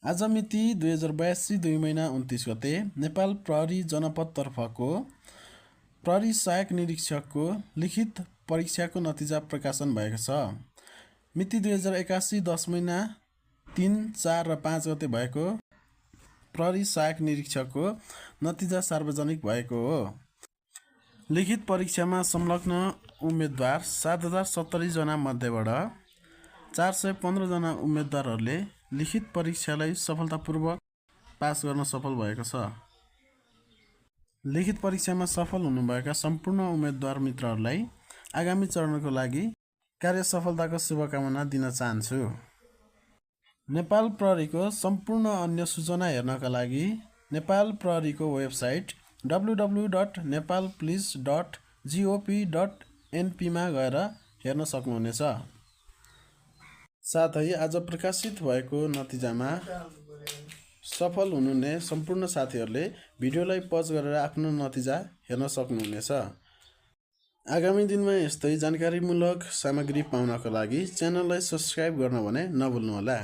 आज मिति 2082 2 महिना 29 गते नेपाल प्रहरी जनपद तर्फको प्रहरी सहायक निरीक्षकको लिखित परीक्षाको नतिजा प्रकाशन भएको छ। मिति 2081 10 महिना 3, 4 र 5 गते भएको प्रहरी सहायक निरीक्षकको नतिजा सार्वजनिक भएको हो। लिखित परीक्षामा संलग्न उम्मेदवार 7070 जना मध्येबाट 415 जना उम्मेदवारहरूले लिखित परीक्षालाई सफलतापूर्वक पास गर्न सफल भएको छ। लिखित परीक्षामा सफल हुनुभएका सम्पूर्ण उम्मेदवार मित्रहरूलाई आगामी चरणको लागि कार्य सफलताको शुभकामना दिन चाहन्छु। नेपाल प्रहरीको सम्पूर्ण अन्य सूचना हेर्नका लागि नेपाल प्रहरीको वेबसाइट www.nepalpolice.gop.np मा गएर हेर्न सक्नुहुनेछ। साथै आज प्रकाशित भएको नतिजामा सफल हुनुहुने सम्पूर्ण साथीहरूले भिडियोलाई पज गरेर आफ्नो नतिजा हेर्न सक्नुहुनेछ। आगामी दिनमा यस्तै जानकारीमूलक सामग्री पाउनको लागि च्यानललाई सब्स्क्राइब गर्न भने नभुल्नुहोला।